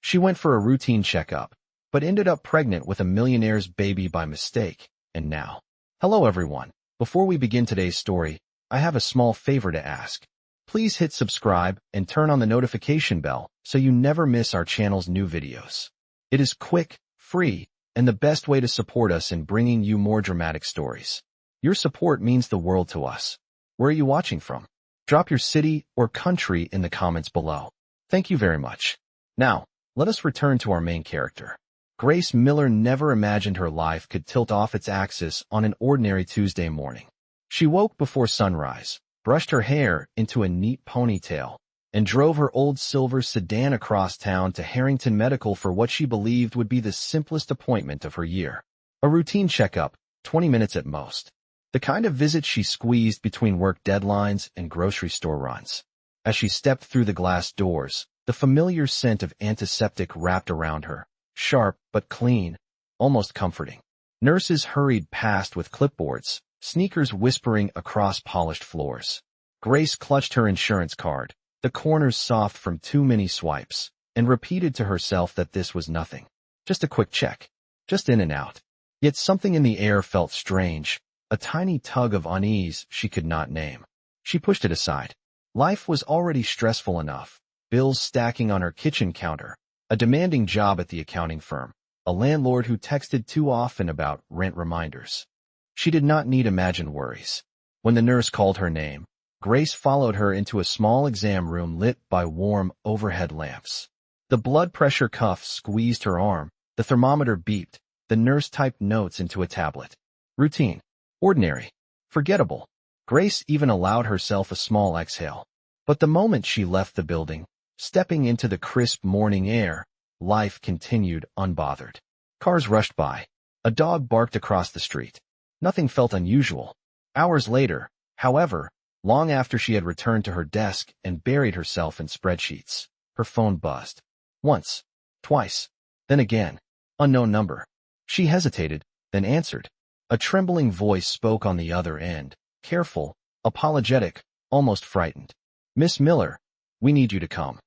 She went for a routine checkup, but ended up pregnant with a millionaire's baby by mistake, and now. Hello everyone. Before we begin today's story, I have a small favor to ask. Please hit subscribe and turn on the notification bell so you never miss our channel's new videos. It is quick, free, and the best way to support us in bringing you more dramatic stories. Your support means the world to us. Where are you watching from? Drop your city or country in the comments below. Thank you very much. Now, let us return to our main character. Grace Miller never imagined her life could tilt off its axis on an ordinary Tuesday morning. She woke before sunrise, brushed her hair into a neat ponytail, and drove her old silver sedan across town to Harrington Medical for what she believed would be the simplest appointment of her year. A routine checkup, 20 minutes at most. The kind of visit she squeezed between work deadlines and grocery store runs. As she stepped through the glass doors, the familiar scent of antiseptic wrapped around her, sharp but clean, almost comforting. Nurses hurried past with clipboards, sneakers whispering across polished floors. Grace clutched her insurance card, the corners soft from too many swipes, and repeated to herself that this was nothing. Just a quick check. Just in and out. Yet something in the air felt strange, a tiny tug of unease she could not name. She pushed it aside. Life was already stressful enough, bills stacking on her kitchen counter, a demanding job at the accounting firm, a landlord who texted too often about rent reminders. She did not need imagined worries. When the nurse called her name, Grace followed her into a small exam room lit by warm overhead lamps. The blood pressure cuff squeezed her arm, the thermometer beeped, the nurse typed notes into a tablet. Routine. Ordinary. Forgettable. Grace even allowed herself a small exhale. But the moment she left the building, stepping into the crisp morning air, life continued unbothered. Cars rushed by. A dog barked across the street. Nothing felt unusual. Hours later, however, long after she had returned to her desk and buried herself in spreadsheets, her phone buzzed. Once, twice, then again. Unknown number. She hesitated, then answered. A trembling voice spoke on the other end, careful, apologetic, almost frightened. Miss Miller, we need you to come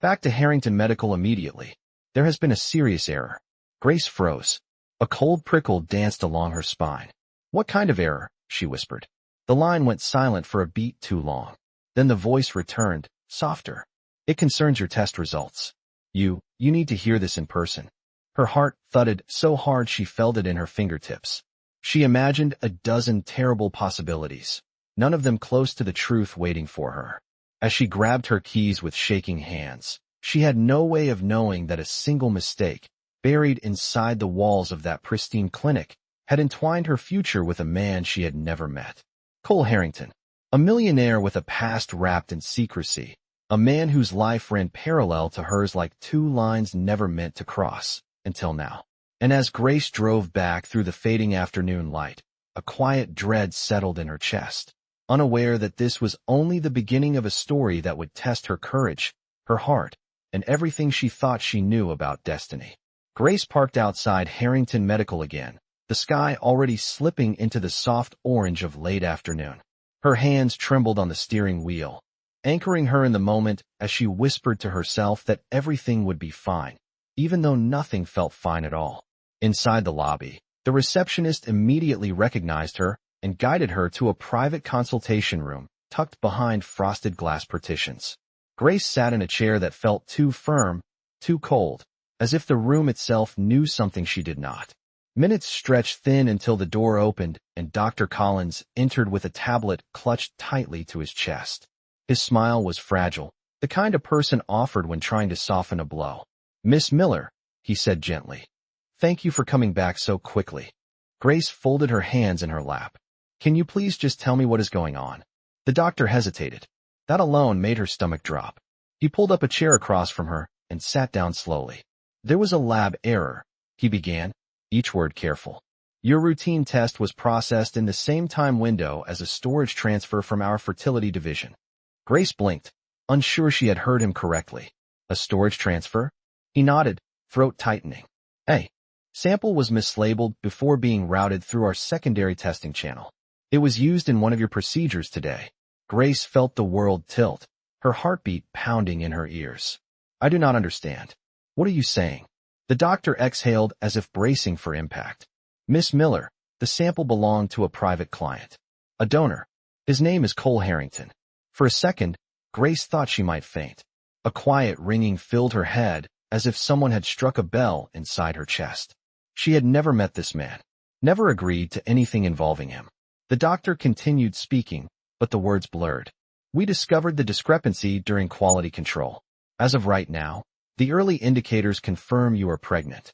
back to Harrington Medical immediately. There has been a serious error. Grace froze. A cold prickle danced along her spine. What kind of error? She whispered. The line went silent for a beat too long. Then the voice returned, softer. It concerns your test results. You need to hear this in person. Her heart thudded so hard she felt it in her fingertips. She imagined a dozen terrible possibilities, none of them close to the truth waiting for her. As she grabbed her keys with shaking hands, she had no way of knowing that a single mistake, buried inside the walls of that pristine clinic, had entwined her future with a man she had never met. Cole Harrington, a millionaire with a past wrapped in secrecy, a man whose life ran parallel to hers like two lines never meant to cross, until now. And as Grace drove back through the fading afternoon light, a quiet dread settled in her chest, unaware that this was only the beginning of a story that would test her courage, her heart, and everything she thought she knew about destiny. Grace parked outside Harrington Medical again, the sky already slipping into the soft orange of late afternoon. Her hands trembled on the steering wheel, anchoring her in the moment as she whispered to herself that everything would be fine, even though nothing felt fine at all. Inside the lobby, the receptionist immediately recognized her and guided her to a private consultation room tucked behind frosted glass partitions. Grace sat in a chair that felt too firm, too cold, as if the room itself knew something she did not. Minutes stretched thin until the door opened and Dr. Collins entered with a tablet clutched tightly to his chest. His smile was fragile, the kind a person offered when trying to soften a blow. Miss Miller, he said gently. Thank you for coming back so quickly. Grace folded her hands in her lap. Can you please just tell me what is going on? The doctor hesitated. That alone made her stomach drop. He pulled up a chair across from her and sat down slowly. There was a lab error, he began, each word careful. Your routine test was processed in the same time window as a storage transfer from our fertility division. Grace blinked, unsure she had heard him correctly. A storage transfer? He nodded, throat tightening. Hey. Sample was mislabeled before being routed through our secondary testing channel. It was used in one of your procedures today. Grace felt the world tilt, her heartbeat pounding in her ears. I do not understand. What are you saying? The doctor exhaled as if bracing for impact. Miss Miller, the sample belonged to a private client. A donor. His name is Cole Harrington. For a second, Grace thought she might faint. A quiet ringing filled her head, as if someone had struck a bell inside her chest. She had never met this man, never agreed to anything involving him. The doctor continued speaking, but the words blurred. We discovered the discrepancy during quality control. As of right now, the early indicators confirm you are pregnant.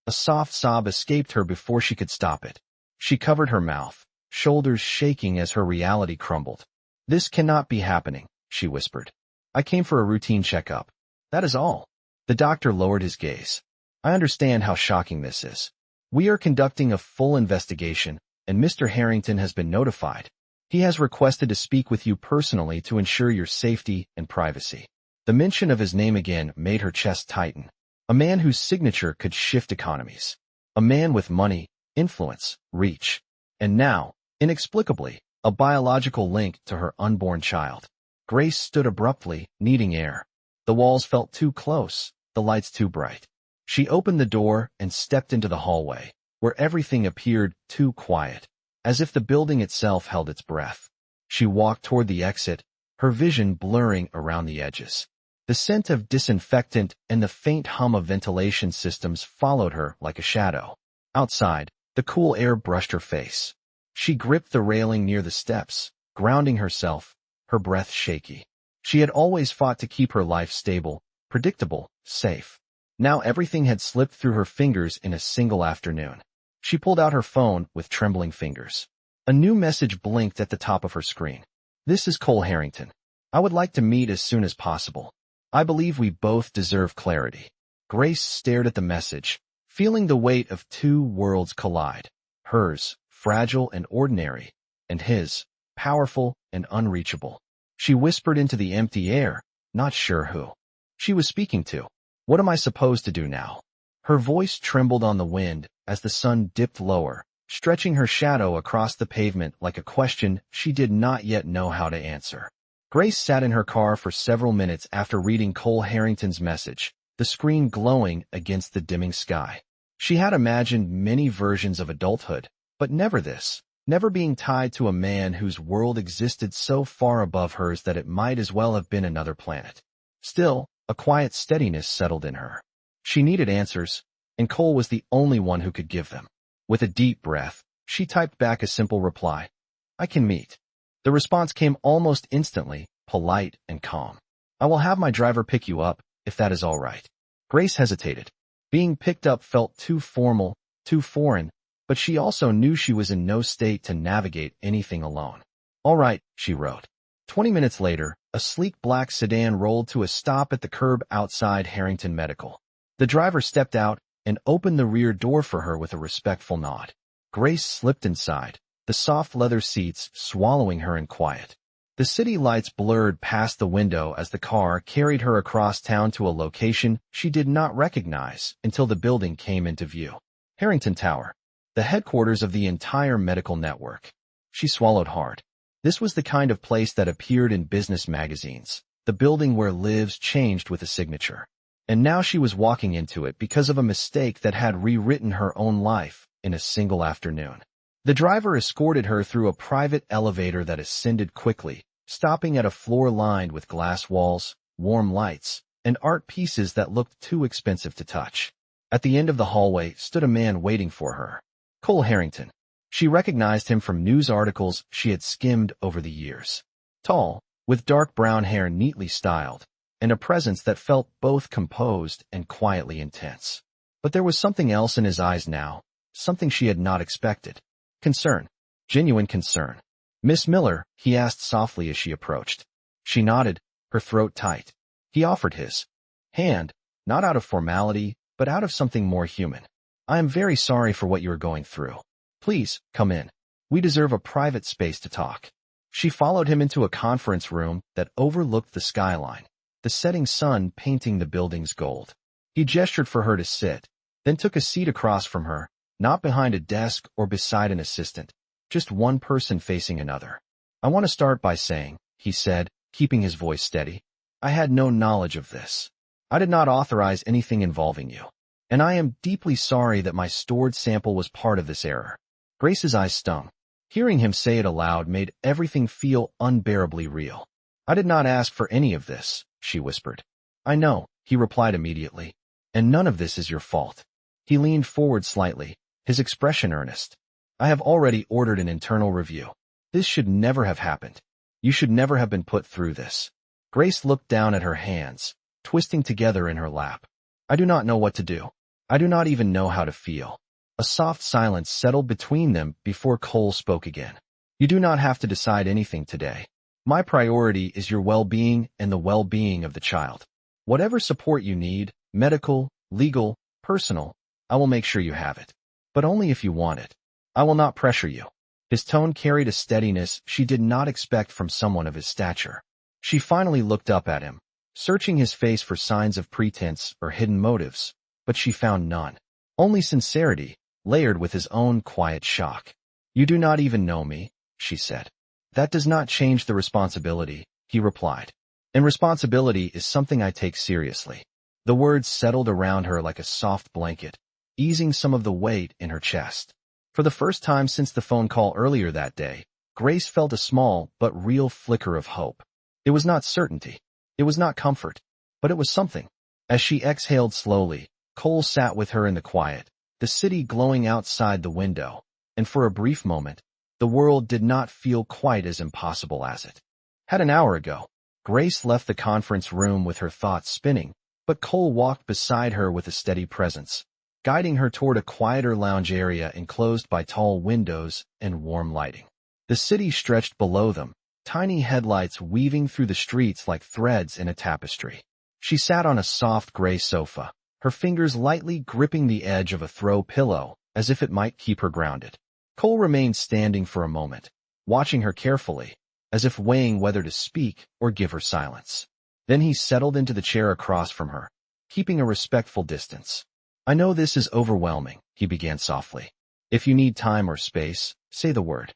A soft sob escaped her before she could stop it. She covered her mouth, shoulders shaking as her reality crumbled. This cannot be happening, she whispered. I came for a routine checkup. That is all. The doctor lowered his gaze. I understand how shocking this is. We are conducting a full investigation, and Mr. Harrington has been notified. He has requested to speak with you personally to ensure your safety and privacy. The mention of his name again made her chest tighten. A man whose signature could shift economies. A man with money, influence, reach. And now, inexplicably, a biological link to her unborn child. Grace stood abruptly, needing air. The walls felt too close, the lights too bright. She opened the door and stepped into the hallway, where everything appeared too quiet, as if the building itself held its breath. She walked toward the exit, her vision blurring around the edges. The scent of disinfectant and the faint hum of ventilation systems followed her like a shadow. Outside, the cool air brushed her face. She gripped the railing near the steps, grounding herself, her breath shaky. She had always fought to keep her life stable, predictable, safe. Now everything had slipped through her fingers in a single afternoon. She pulled out her phone with trembling fingers. A new message blinked at the top of her screen. This is Cole Harrington. I would like to meet as soon as possible. I believe we both deserve clarity. Grace stared at the message, feeling the weight of two worlds collide. Hers, fragile and ordinary, and his, powerful and unreachable. She whispered into the empty air, not sure who she was speaking to. What am I supposed to do now? Her voice trembled on the wind as the sun dipped lower, stretching her shadow across the pavement like a question she did not yet know how to answer. Grace sat in her car for several minutes after reading Cole Harrington's message, the screen glowing against the dimming sky. She had imagined many versions of adulthood, but never this, never being tied to a man whose world existed so far above hers that it might as well have been another planet. Still, a quiet steadiness settled in her. She needed answers, and Cole was the only one who could give them. With a deep breath, she typed back a simple reply. I can meet. The response came almost instantly, polite and calm. I will have my driver pick you up, if that is all right. Grace hesitated. Being picked up felt too formal, too foreign, but she also knew she was in no state to navigate anything alone. All right, she wrote. 20 minutes later, a sleek black sedan rolled to a stop at the curb outside Harrington Medical. The driver stepped out and opened the rear door for her with a respectful nod. Grace slipped inside, the soft leather seats swallowing her in quiet. The city lights blurred past the window as the car carried her across town to a location she did not recognize until the building came into view. Harrington Tower, the headquarters of the entire medical network. She swallowed hard. This was the kind of place that appeared in business magazines, the building where lives changed with a signature. And now she was walking into it because of a mistake that had rewritten her own life in a single afternoon. The driver escorted her through a private elevator that ascended quickly, stopping at a floor lined with glass walls, warm lights, and art pieces that looked too expensive to touch. At the end of the hallway stood a man waiting for her. Cole Harrington. She recognized him from news articles she had skimmed over the years. Tall, with dark brown hair neatly styled, and a presence that felt both composed and quietly intense. But there was something else in his eyes now, something she had not expected. Concern. Genuine concern. Miss Miller, he asked softly as she approached. She nodded, her throat tight. He offered his hand, not out of formality, but out of something more human. I am very sorry for what you are going through. Please, come in. We deserve a private space to talk. She followed him into a conference room that overlooked the skyline, the setting sun painting the building's gold. He gestured for her to sit, then took a seat across from her, not behind a desk or beside an assistant, just one person facing another. I want to start by saying, he said, keeping his voice steady, I had no knowledge of this. I did not authorize anything involving you. And I am deeply sorry that my stored sample was part of this error. Grace's eyes stung. Hearing him say it aloud made everything feel unbearably real. I did not ask for any of this, she whispered. I know, he replied immediately. And none of this is your fault. He leaned forward slightly, his expression earnest. I have already ordered an internal review. This should never have happened. You should never have been put through this. Grace looked down at her hands, twisting together in her lap. I do not know what to do. I do not even know how to feel. A soft silence settled between them before Cole spoke again. You do not have to decide anything today. My priority is your well-being and the well-being of the child. Whatever support you need, medical, legal, personal, I will make sure you have it. But only if you want it. I will not pressure you. His tone carried a steadiness she did not expect from someone of his stature. She finally looked up at him, searching his face for signs of pretense or hidden motives, but she found none. Only sincerity, layered with his own quiet shock. You do not even know me, she said. That does not change the responsibility, he replied. And responsibility is something I take seriously. The words settled around her like a soft blanket, easing some of the weight in her chest. For the first time since the phone call earlier that day, Grace felt a small but real flicker of hope. It was not certainty. It was not comfort. But it was something. As she exhaled slowly, Cole sat with her in the quiet, the city glowing outside the window, and for a brief moment, the world did not feel quite as impossible as it had an hour ago. Grace left the conference room with her thoughts spinning, but Cole walked beside her with a steady presence, guiding her toward a quieter lounge area enclosed by tall windows and warm lighting. The city stretched below them, tiny headlights weaving through the streets like threads in a tapestry. She sat on a soft gray sofa, her fingers lightly gripping the edge of a throw pillow, as if it might keep her grounded. Cole remained standing for a moment, watching her carefully, as if weighing whether to speak or give her silence. Then he settled into the chair across from her, keeping a respectful distance. I know this is overwhelming, he began softly. If you need time or space, say the word.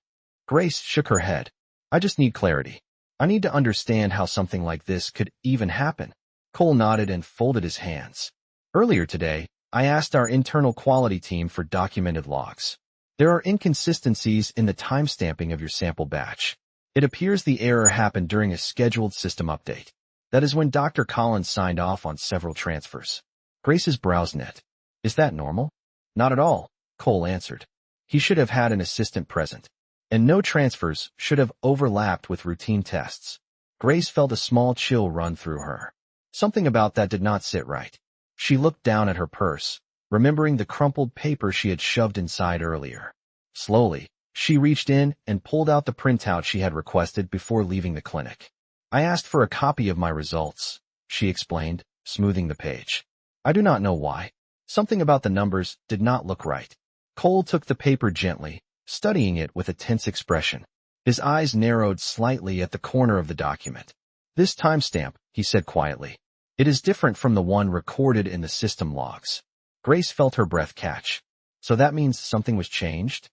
Grace shook her head. I just need clarity. I need to understand how something like this could even happen. Cole nodded and folded his hands. Earlier today, I asked our internal quality team for documented logs. There are inconsistencies in the timestamping of your sample batch. It appears the error happened during a scheduled system update. That is when Dr. Collins signed off on several transfers. Grace's brows knit. Is that normal? Not at all, Cole answered. He should have had an assistant present, and no transfers should have overlapped with routine tests. Grace felt a small chill run through her. Something about that did not sit right. She looked down at her purse, remembering the crumpled paper she had shoved inside earlier. Slowly, she reached in and pulled out the printout she had requested before leaving the clinic. I asked for a copy of my results, she explained, smoothing the page. I do not know why. Something about the numbers did not look right. Cole took the paper gently, studying it with a tense expression. His eyes narrowed slightly at the corner of the document. This timestamp, he said quietly. It is different from the one recorded in the system logs. Grace felt her breath catch. So that means something was changed?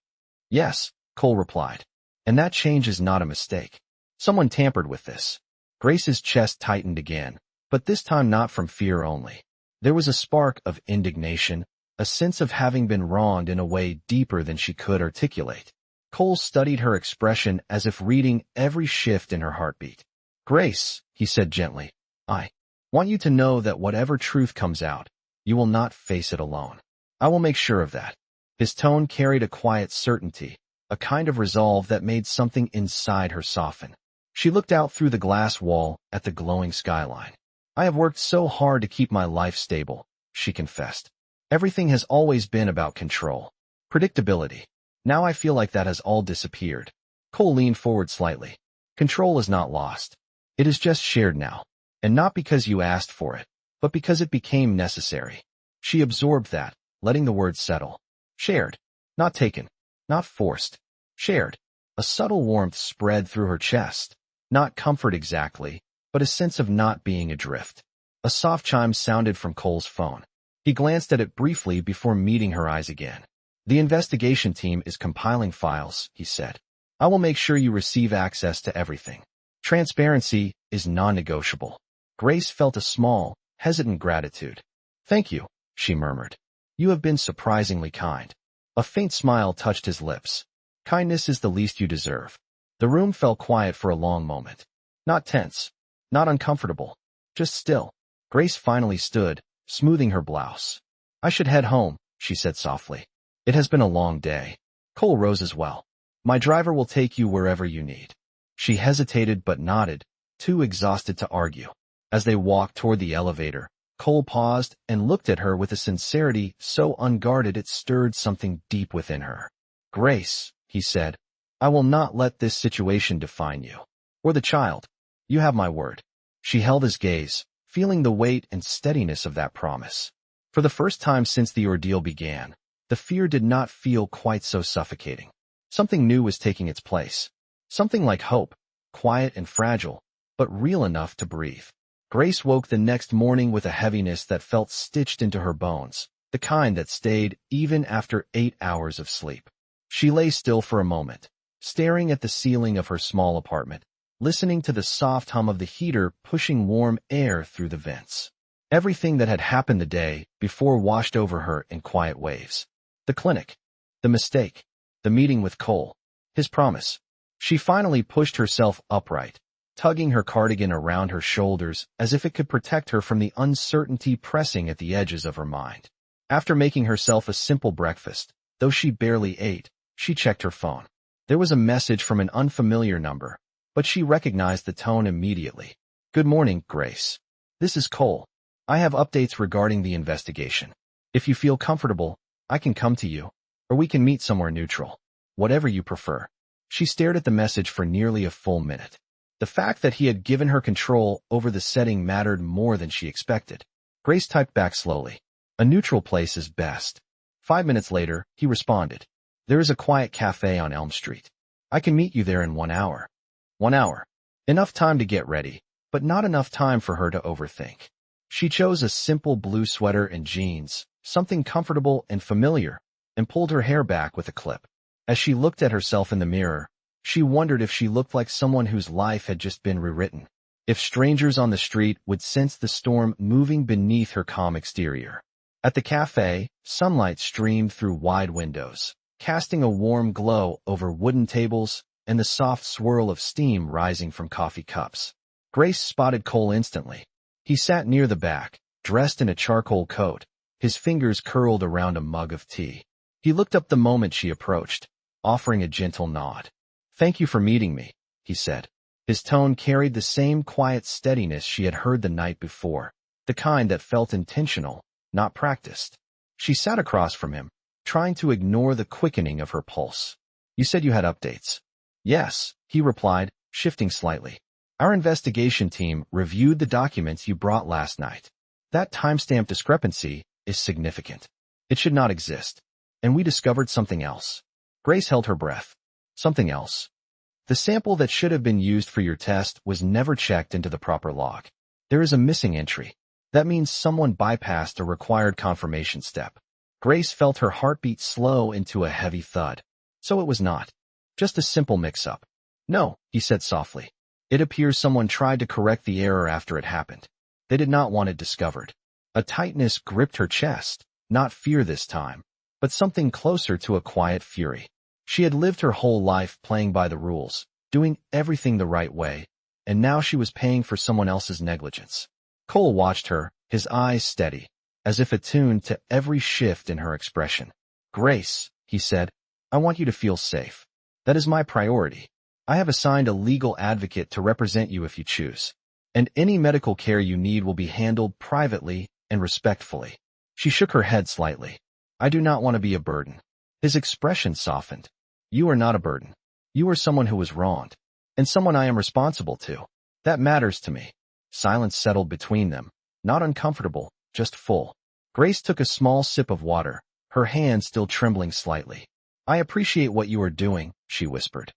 Yes, Cole replied. And that change is not a mistake. Someone tampered with this. Grace's chest tightened again, but this time not from fear only. There was a spark of indignation, a sense of having been wronged in a way deeper than she could articulate. Cole studied her expression as if reading every shift in her heartbeat. Grace, he said gently, I want you to know that whatever truth comes out, you will not face it alone. I will make sure of that. His tone carried a quiet certainty, a kind of resolve that made something inside her soften. She looked out through the glass wall at the glowing skyline. I have worked so hard to keep my life stable, she confessed. Everything has always been about control, predictability. Now I feel like that has all disappeared. Cole leaned forward slightly. Control is not lost. It is just shared now. And not because you asked for it, but because it became necessary. She absorbed that, letting the words settle. Shared. Not taken. Not forced. Shared. A subtle warmth spread through her chest. Not comfort exactly, but a sense of not being adrift. A soft chime sounded from Cole's phone. He glanced at it briefly before meeting her eyes again. The investigation team is compiling files, he said. I will make sure you receive access to everything. Transparency is non-negotiable. Grace felt a small, hesitant gratitude. "Thank you," she murmured. "You have been surprisingly kind." A faint smile touched his lips. "Kindness is the least you deserve." The room fell quiet for a long moment. Not tense, not uncomfortable, just still. Grace finally stood, smoothing her blouse. "I should head home," she said softly. "It has been a long day." Cole rose as well. "My driver will take you wherever you need." She hesitated but nodded, too exhausted to argue. As they walked toward the elevator, Cole paused and looked at her with a sincerity so unguarded it stirred something deep within her. "Grace," he said, "I will not let this situation define you. Or the child. You have my word." She held his gaze, feeling the weight and steadiness of that promise. For the first time since the ordeal began, the fear did not feel quite so suffocating. Something new was taking its place. Something like hope, quiet and fragile, but real enough to breathe. Grace woke the next morning with a heaviness that felt stitched into her bones, the kind that stayed even after 8 hours of sleep. She lay still for a moment, staring at the ceiling of her small apartment, listening to the soft hum of the heater pushing warm air through the vents. Everything that had happened the day before washed over her in quiet waves. The clinic, the mistake, the meeting with Cole, his promise. She finally pushed herself upright, tugging her cardigan around her shoulders as if it could protect her from the uncertainty pressing at the edges of her mind. After making herself a simple breakfast, though she barely ate, she checked her phone. There was a message from an unfamiliar number, but she recognized the tone immediately. "Good morning, Grace. This is Cole. I have updates regarding the investigation. If you feel comfortable, I can come to you, or we can meet somewhere neutral. Whatever you prefer." She stared at the message for nearly a full minute. The fact that he had given her control over the setting mattered more than she expected. Grace typed back slowly. "A neutral place is best." 5 minutes later, he responded. "There is a quiet cafe on Elm Street. I can meet you there in 1 hour." 1 hour. Enough time to get ready, but not enough time for her to overthink. She chose a simple blue sweater and jeans, something comfortable and familiar, and pulled her hair back with a clip. As she looked at herself in the mirror, she wondered if she looked like someone whose life had just been rewritten. If strangers on the street would sense the storm moving beneath her calm exterior. At the cafe, sunlight streamed through wide windows, casting a warm glow over wooden tables and the soft swirl of steam rising from coffee cups. Grace spotted Cole instantly. He sat near the back, dressed in a charcoal coat, his fingers curled around a mug of tea. He looked up the moment she approached, offering a gentle nod. "Thank you for meeting me," he said. His tone carried the same quiet steadiness she had heard the night before, the kind that felt intentional, not practiced. She sat across from him, trying to ignore the quickening of her pulse. "You said you had updates." "Yes," he replied, shifting slightly. "Our investigation team reviewed the documents you brought last night. That timestamp discrepancy is significant. It should not exist. And we discovered something else." Grace held her breath. "Something else?" "The sample that should have been used for your test was never checked into the proper log. There is a missing entry. That means someone bypassed a required confirmation step." Grace felt her heartbeat slow into a heavy thud. So it was not just a simple mix-up. "No," he said softly. "It appears someone tried to correct the error after it happened. They did not want it discovered." A tightness gripped her chest, not fear this time, but something closer to a quiet fury. She had lived her whole life playing by the rules, doing everything the right way, and now she was paying for someone else's negligence. Cole watched her, his eyes steady, as if attuned to every shift in her expression. "Grace," he said, "I want you to feel safe. That is my priority. I have assigned a legal advocate to represent you if you choose. And any medical care you need will be handled privately and respectfully." She shook her head slightly. "I do not want to be a burden." His expression softened. "You are not a burden. You are someone who was wronged, and someone I am responsible to. That matters to me." Silence settled between them, not uncomfortable, just full. Grace took a small sip of water, her hand still trembling slightly. "I appreciate what you are doing," she whispered.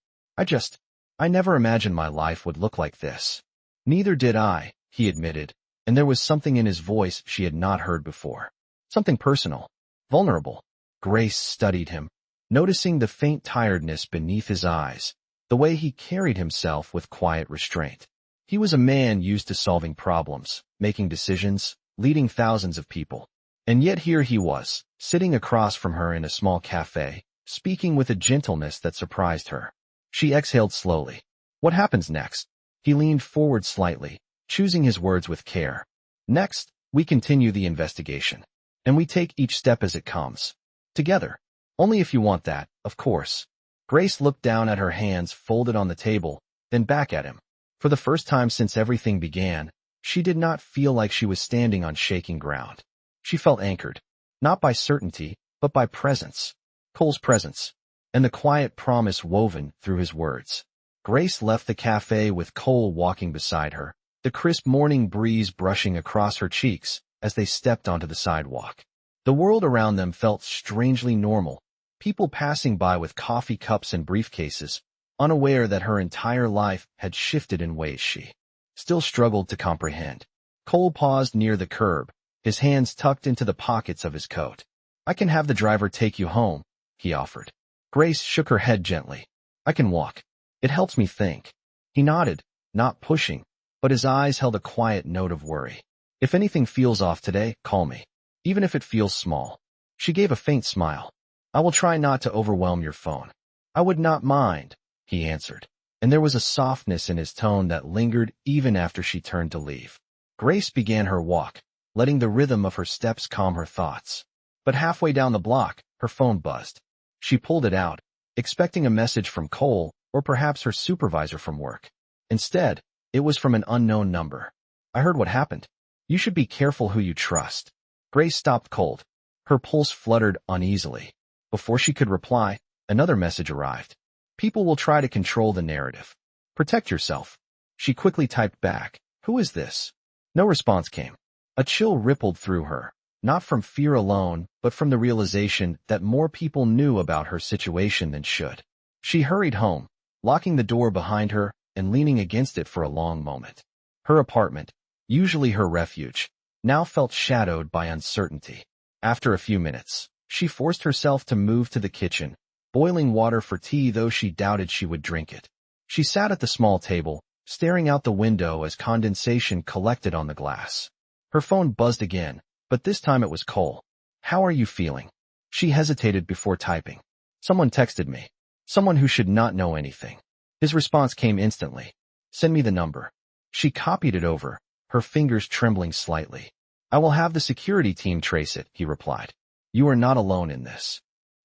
I never imagined my life would look like this." "Neither did I," he admitted, and there was something in his voice she had not heard before. Something personal, vulnerable. Grace studied him, noticing the faint tiredness beneath his eyes, the way he carried himself with quiet restraint. He was a man used to solving problems, making decisions, leading thousands of people. And yet here he was, sitting across from her in a small cafe, speaking with a gentleness that surprised her. She exhaled slowly. What happens next? He leaned forward slightly, choosing his words with care. Next, we continue the investigation. And we take each step as it comes. Together. Only if you want that, of course. Grace looked down at her hands folded on the table, then back at him. For the first time since everything began, she did not feel like she was standing on shaking ground. She felt anchored, not by certainty, but by presence. Cole's presence, and the quiet promise woven through his words. Grace left the cafe with Cole walking beside her, the crisp morning breeze brushing across her cheeks as they stepped onto the sidewalk. The world around them felt strangely normal, people passing by with coffee cups and briefcases, unaware that her entire life had shifted in ways she still struggled to comprehend. Cole paused near the curb, his hands tucked into the pockets of his coat. I can have the driver take you home, he offered. Grace shook her head gently. I can walk. It helps me think. He nodded, not pushing, but his eyes held a quiet note of worry. If anything feels off today, call me. Even if it feels small. She gave a faint smile. I will try not to overwhelm your phone. I would not mind, he answered, and there was a softness in his tone that lingered even after she turned to leave. Grace began her walk, letting the rhythm of her steps calm her thoughts. But halfway down the block, her phone buzzed. She pulled it out, expecting a message from Cole or perhaps her supervisor from work. Instead, it was from an unknown number. I heard what happened. You should be careful who you trust. Grace stopped cold. Her pulse fluttered uneasily. Before she could reply, another message arrived. People will try to control the narrative. Protect yourself. She quickly typed back. Who is this? No response came. A chill rippled through her, not from fear alone, but from the realization that more people knew about her situation than should. She hurried home, locking the door behind her and leaning against it for a long moment. Her apartment, usually her refuge, now felt shadowed by uncertainty. After a few minutes, she forced herself to move to the kitchen, boiling water for tea though she doubted she would drink it. She sat at the small table, staring out the window as condensation collected on the glass. Her phone buzzed again, but this time it was Cole. How are you feeling? She hesitated before typing. Someone texted me. Someone who should not know anything. His response came instantly. Send me the number. She copied it over, her fingers trembling slightly. I will have the security team trace it, he replied. You are not alone in this.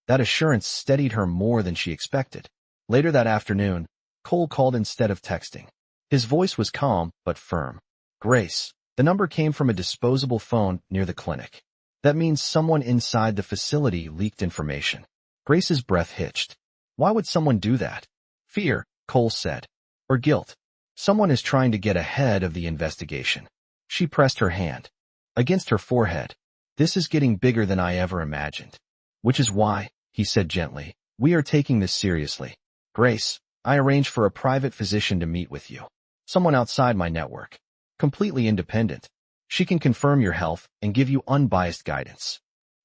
That assurance steadied her more than she expected. Later that afternoon, Cole called instead of texting. His voice was calm but firm. Grace. The number came from a disposable phone near the clinic. That means someone inside the facility leaked information. Grace's breath hitched. Why would someone do that? Fear, Cole said. Or guilt. Someone is trying to get ahead of the investigation. She pressed her hand against her forehead. This is getting bigger than I ever imagined. Which is why, he said gently, we are taking this seriously. Grace, I arranged for a private physician to meet with you. Someone outside my network. Completely independent. She can confirm your health and give you unbiased guidance.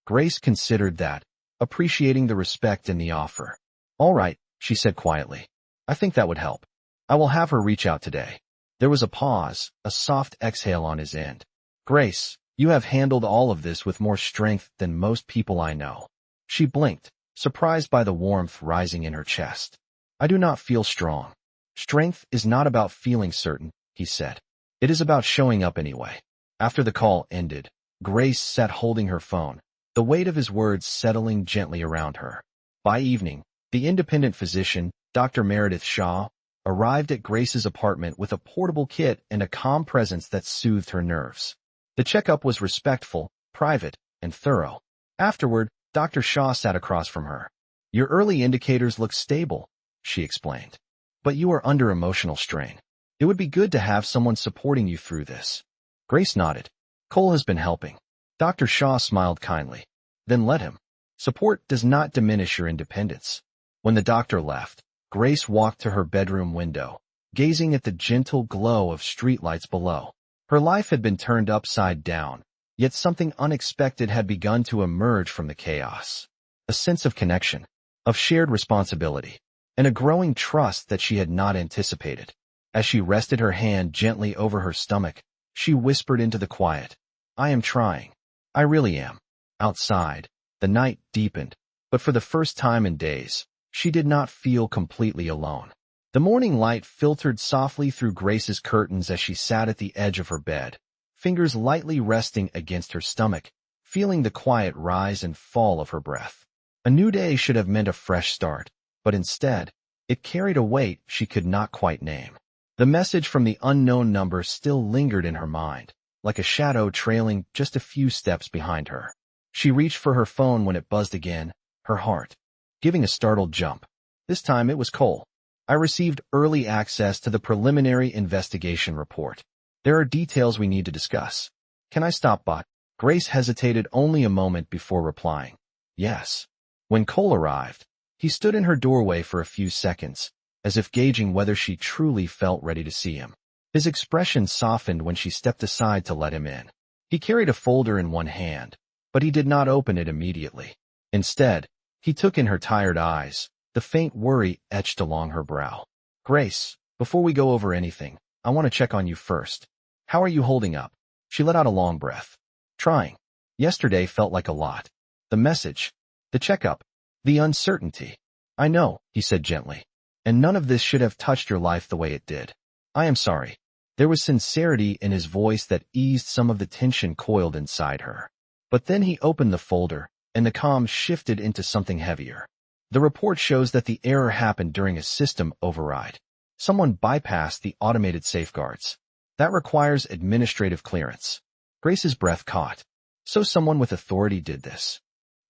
Grace considered that, appreciating the respect in the offer. All right, she said quietly. I think that would help. I will have her reach out today. There was a pause, a soft exhale on his end. Grace, you have handled all of this with more strength than most people I know. She blinked, surprised by the warmth rising in her chest. I do not feel strong. Strength is not about feeling certain, he said. It is about showing up anyway. After the call ended, Grace sat holding her phone, the weight of his words settling gently around her. By evening, the independent physician, Dr. Meredith Shaw, arrived at Grace's apartment with a portable kit and a calm presence that soothed her nerves. The checkup was respectful, private, and thorough. Afterward, Dr. Shaw sat across from her. Your early indicators look stable, she explained. But you are under emotional strain. It would be good to have someone supporting you through this. Grace nodded. Cole has been helping. Dr. Shaw smiled kindly. Then let him. Support does not diminish your independence. When the doctor left, Grace walked to her bedroom window, gazing at the gentle glow of streetlights below. Her life had been turned upside down, yet something unexpected had begun to emerge from the chaos. A sense of connection, of shared responsibility, and a growing trust that she had not anticipated. As she rested her hand gently over her stomach, she whispered into the quiet, I am trying. I really am. Outside, the night deepened, but for the first time in days, she did not feel completely alone. The morning light filtered softly through Grace's curtains as she sat at the edge of her bed, fingers lightly resting against her stomach, feeling the quiet rise and fall of her breath. A new day should have meant a fresh start, but instead, it carried a weight she could not quite name. The message from the unknown number still lingered in her mind, like a shadow trailing just a few steps behind her. She reached for her phone when it buzzed again, her heart giving a startled jump. This time it was Cole. I received early access to the preliminary investigation report. There are details we need to discuss. Can I stop by? Grace hesitated only a moment before replying. Yes. When Cole arrived, he stood in her doorway for a few seconds, as if gauging whether she truly felt ready to see him. His expression softened when she stepped aside to let him in. He carried a folder in one hand, but he did not open it immediately. Instead, he took in her tired eyes, the faint worry etched along her brow. Grace, before we go over anything, I want to check on you first. How are you holding up? She let out a long breath. Trying. Yesterday felt like a lot. The message, the checkup, the uncertainty. I know, he said gently. And none of this should have touched your life the way it did. I am sorry. There was sincerity in his voice that eased some of the tension coiled inside her. But then he opened the folder, and the calm shifted into something heavier. The report shows that the error happened during a system override. Someone bypassed the automated safeguards. That requires administrative clearance. Grace's breath caught. So someone with authority did this.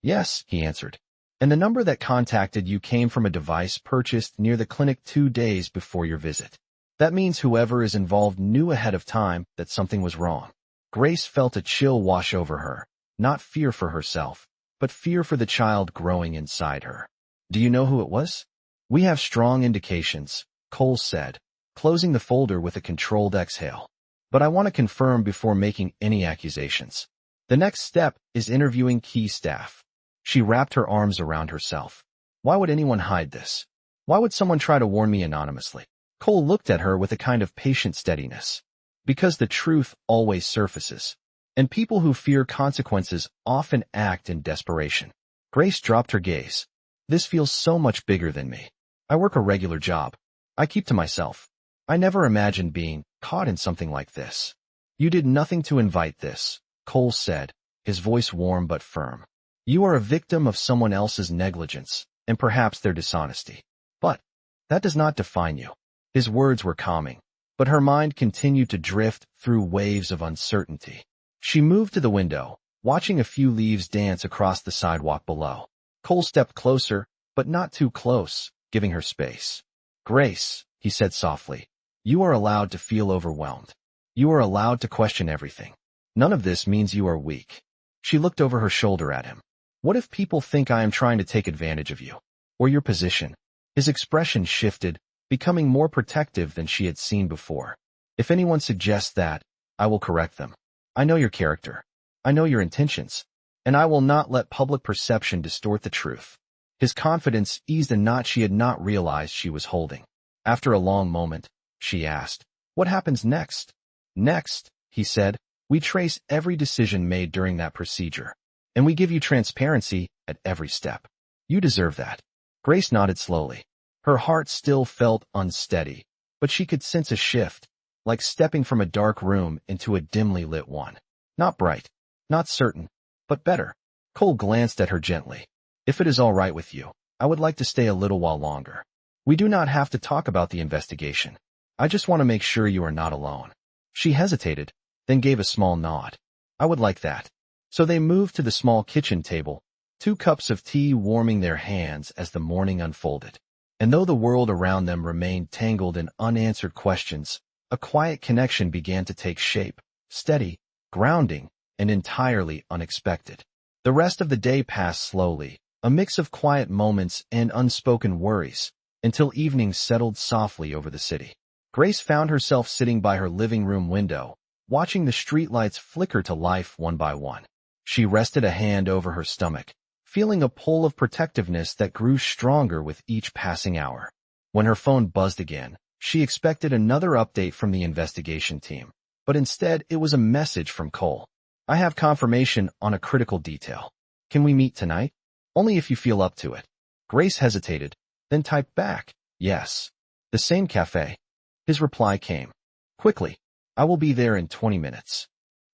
Yes, he answered. And the number that contacted you came from a device purchased near the clinic 2 days before your visit. That means whoever is involved knew ahead of time that something was wrong. Grace felt a chill wash over her, not fear for herself, but fear for the child growing inside her. Do you know who it was? We have strong indications, Cole said, closing the folder with a controlled exhale. But I want to confirm before making any accusations. The next step is interviewing key staff. She wrapped her arms around herself. Why would anyone hide this? Why would someone try to warn me anonymously? Cole looked at her with a kind of patient steadiness. Because the truth always surfaces. And people who fear consequences often act in desperation. Grace dropped her gaze. This feels so much bigger than me. I work a regular job. I keep to myself. I never imagined being caught in something like this. You did nothing to invite this, Cole said, his voice warm but firm. You are a victim of someone else's negligence, and perhaps their dishonesty. But that does not define you. His words were calming, but her mind continued to drift through waves of uncertainty. She moved to the window, watching a few leaves dance across the sidewalk below. Cole stepped closer, but not too close, giving her space. Grace, he said softly, you are allowed to feel overwhelmed. You are allowed to question everything. None of this means you are weak. She looked over her shoulder at him. What if people think I am trying to take advantage of you? Or your position? His expression shifted, becoming more protective than she had seen before. If anyone suggests that, I will correct them. I know your character. I know your intentions. And I will not let public perception distort the truth. His confidence eased a knot she had not realized she was holding. After a long moment, she asked, what happens next? Next, he said, we trace every decision made during that procedure. And we give you transparency at every step. You deserve that. Grace nodded slowly. Her heart still felt unsteady, but she could sense a shift, like stepping from a dark room into a dimly lit one. Not bright, not certain, but better. Cole glanced at her gently. If it is all right with you, I would like to stay a little while longer. We do not have to talk about the investigation. I just want to make sure you are not alone. She hesitated, then gave a small nod. I would like that. So they moved to the small kitchen table, 2 cups of tea warming their hands as the morning unfolded. And though the world around them remained tangled in unanswered questions, a quiet connection began to take shape, steady, grounding, and entirely unexpected. The rest of the day passed slowly, a mix of quiet moments and unspoken worries, until evening settled softly over the city. Grace found herself sitting by her living room window, watching the streetlights flicker to life one by one. She rested a hand over her stomach, feeling a pull of protectiveness that grew stronger with each passing hour. When her phone buzzed again, she expected another update from the investigation team, but instead it was a message from Cole. I have confirmation on a critical detail. Can we meet tonight? Only if you feel up to it. Grace hesitated, then typed back, yes. The same cafe. His reply came. Quickly. I will be there in 20 minutes.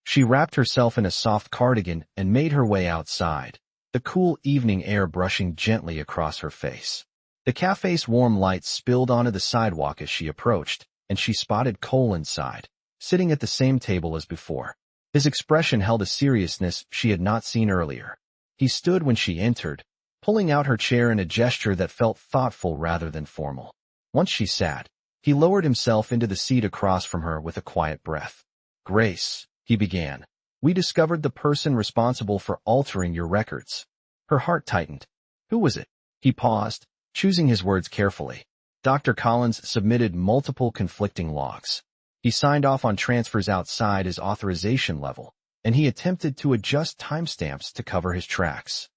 She wrapped herself in a soft cardigan and made her way outside, the cool evening air brushing gently across her face. The cafe's warm lights spilled onto the sidewalk as she approached, and she spotted Cole inside, sitting at the same table as before. His expression held a seriousness she had not seen earlier. He stood when she entered, pulling out her chair in a gesture that felt thoughtful rather than formal. Once she sat, he lowered himself into the seat across from her with a quiet breath. Grace, he began, we discovered the person responsible for altering your records. Her heart tightened. Who was it? He paused, choosing his words carefully. Dr. Collins submitted multiple conflicting logs. He signed off on transfers outside his authorization level, and he attempted to adjust timestamps to cover his tracks.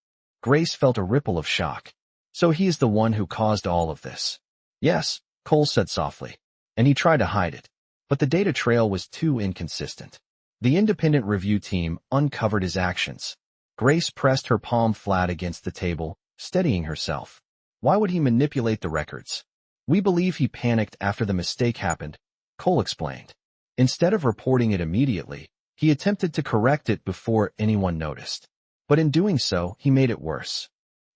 Grace felt a ripple of shock. So he is the one who caused all of this. Yes, Cole said softly, and he tried to hide it, but the data trail was too inconsistent. The independent review team uncovered his actions. Grace pressed her palm flat against the table, steadying herself. Why would he manipulate the records? We believe he panicked after the mistake happened, Cole explained. Instead of reporting it immediately, he attempted to correct it before anyone noticed. But in doing so, he made it worse.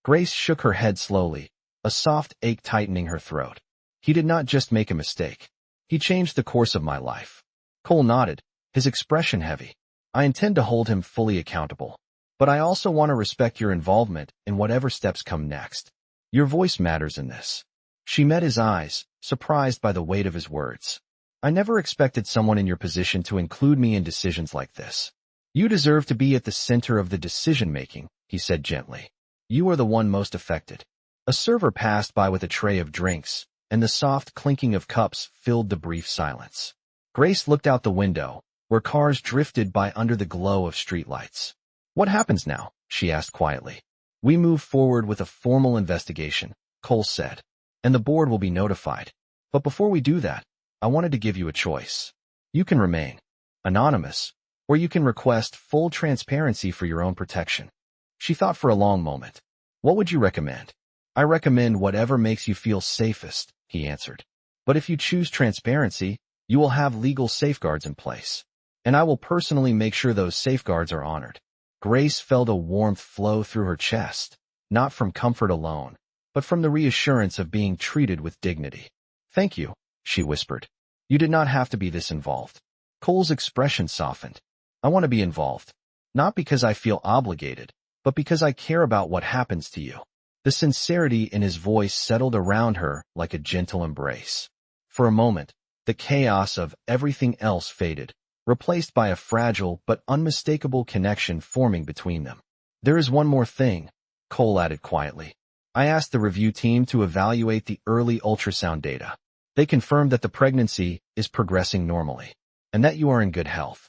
Grace shook her head slowly, a soft ache tightening her throat. He did not just make a mistake. He changed the course of my life. Cole nodded, his expression heavy. I intend to hold him fully accountable. But I also want to respect your involvement in whatever steps come next. Your voice matters in this. She met his eyes, surprised by the weight of his words. I never expected someone in your position to include me in decisions like this. You deserve to be at the center of the decision-making, he said gently. You are the one most affected. A server passed by with a tray of drinks, and the soft clinking of cups filled the brief silence. Grace looked out the window, where cars drifted by under the glow of streetlights. What happens now? She asked quietly. We move forward with a formal investigation, Cole said, and the board will be notified. But before we do that, I wanted to give you a choice. You can remain anonymous, or you can request full transparency for your own protection. She thought for a long moment. What would you recommend? I recommend whatever makes you feel safest, he answered. But if you choose transparency, you will have legal safeguards in place, and I will personally make sure those safeguards are honored. Grace felt a warmth flow through her chest, not from comfort alone, but from the reassurance of being treated with dignity. Thank you, she whispered. You did not have to be this involved. Cole's expression softened. I want to be involved, not because I feel obligated, but because I care about what happens to you. The sincerity in his voice settled around her like a gentle embrace. For a moment, the chaos of everything else faded, replaced by a fragile but unmistakable connection forming between them. There is one more thing, Cole added quietly. I asked the review team to evaluate the early ultrasound data. They confirmed that the pregnancy is progressing normally, and that you are in good health.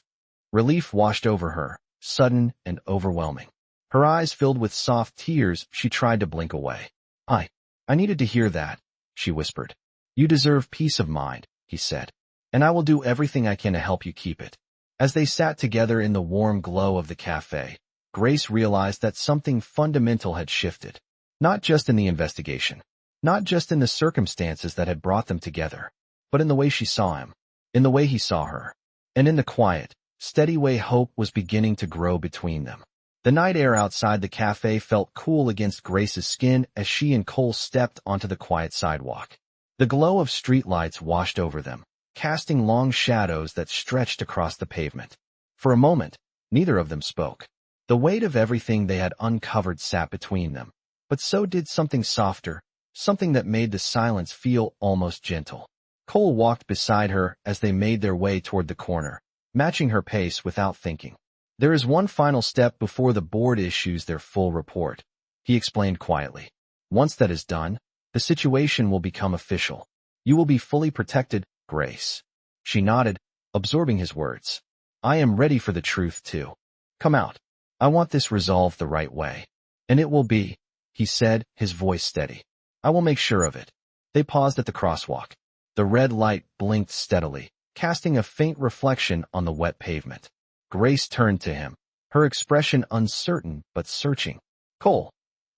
Relief washed over her, sudden and overwhelming. Her eyes filled with soft tears, she tried to blink away. I needed to hear that, she whispered. You deserve peace of mind, he said, and I will do everything I can to help you keep it. As they sat together in the warm glow of the cafe, Grace realized that something fundamental had shifted. Not just in the investigation, not just in the circumstances that had brought them together, but in the way she saw him, in the way he saw her, and in the quiet, steady way hope was beginning to grow between them. The night air outside the cafe felt cool against Grace's skin as she and Cole stepped onto the quiet sidewalk. The glow of streetlights washed over them, casting long shadows that stretched across the pavement. For a moment, neither of them spoke. The weight of everything they had uncovered sat between them, but so did something softer, something that made the silence feel almost gentle. Cole walked beside her as they made their way toward the corner, matching her pace without thinking. There is one final step before the board issues their full report, he explained quietly. Once that is done, the situation will become official. You will be fully protected, Grace. She nodded, absorbing his words. I am ready for the truth too. Come out. I want this resolved the right way. And it will be, he said, his voice steady. I will make sure of it. They paused at the crosswalk. The red light blinked steadily, casting a faint reflection on the wet pavement. Grace turned to him, her expression uncertain but searching. Cole,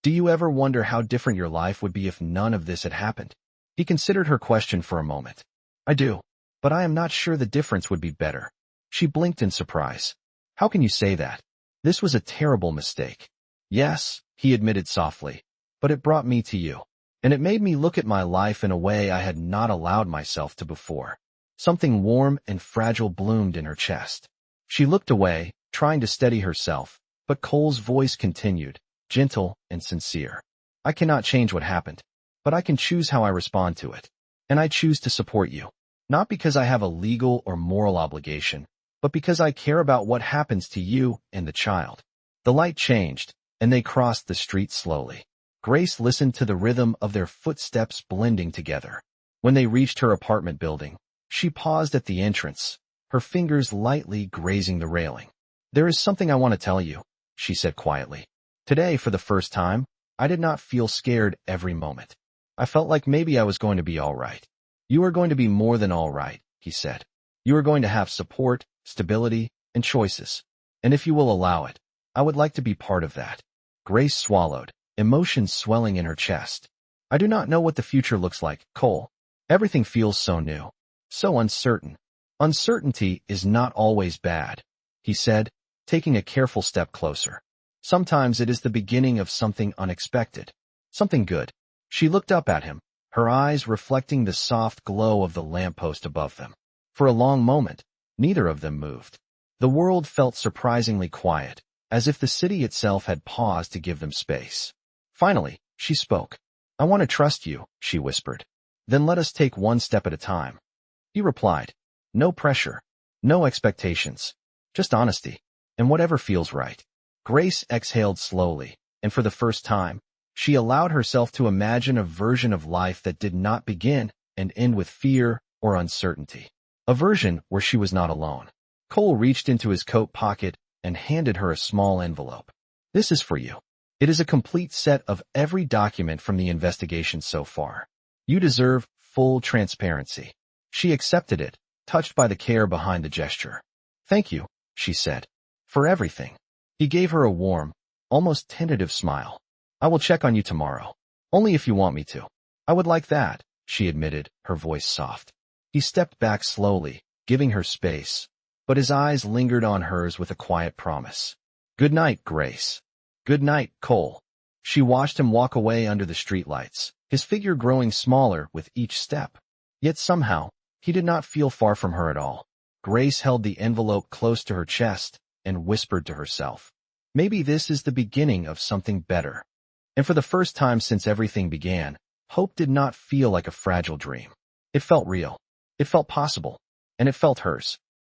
do you ever wonder how different your life would be if none of this had happened? He considered her question for a moment. I do, but I am not sure the difference would be better. She blinked in surprise. How can you say that? This was a terrible mistake. Yes, he admitted softly, but it brought me to you. And it made me look at my life in a way I had not allowed myself to before. Something warm and fragile bloomed in her chest. She looked away, trying to steady herself, but Cole's voice continued, gentle and sincere. I cannot change what happened, but I can choose how I respond to it. And I choose to support you. Not because I have a legal or moral obligation, but because I care about what happens to you and the child. The light changed, and they crossed the street slowly. Grace listened to the rhythm of their footsteps blending together. When they reached her apartment building, she paused at the entrance, her fingers lightly grazing the railing. There is something I want to tell you, she said quietly. Today, for the first time, I did not feel scared every moment. I felt like maybe I was going to be all right. You are going to be more than all right, he said. You are going to have support, stability, and choices. And if you will allow it, I would like to be part of that. Grace swallowed, emotions swelling in her chest. I do not know what the future looks like, Cole. Everything feels so new, so uncertain. Uncertainty is not always bad, he said, taking a careful step closer. Sometimes it is the beginning of something unexpected, something good. She looked up at him, her eyes reflecting the soft glow of the lamppost above them. For a long moment, neither of them moved. The world felt surprisingly quiet, as if the city itself had paused to give them space. Finally, she spoke. I want to trust you, she whispered. Then let us take one step at a time. He replied. No pressure, no expectations, just honesty, and whatever feels right. Grace exhaled slowly, and for the first time, she allowed herself to imagine a version of life that did not begin and end with fear or uncertainty. A version where she was not alone. Cole reached into his coat pocket and handed her a small envelope. This is for you. It is a complete set of every document from the investigation so far. You deserve full transparency. She accepted it, touched by the care behind the gesture. Thank you, she said, for everything. He gave her a warm, almost tentative smile. I will check on you tomorrow. Only if you want me to. I would like that, she admitted, her voice soft. He stepped back slowly, giving her space, but his eyes lingered on hers with a quiet promise. Good night, Grace. Good night, Cole. She watched him walk away under the streetlights, his figure growing smaller with each step. Yet somehow, he did not feel far from her at all. Grace held the envelope close to her chest and whispered to herself, maybe this is the beginning of something better. And for the first time since everything began, hope did not feel like a fragile dream. It felt real. It felt possible. And it felt hers.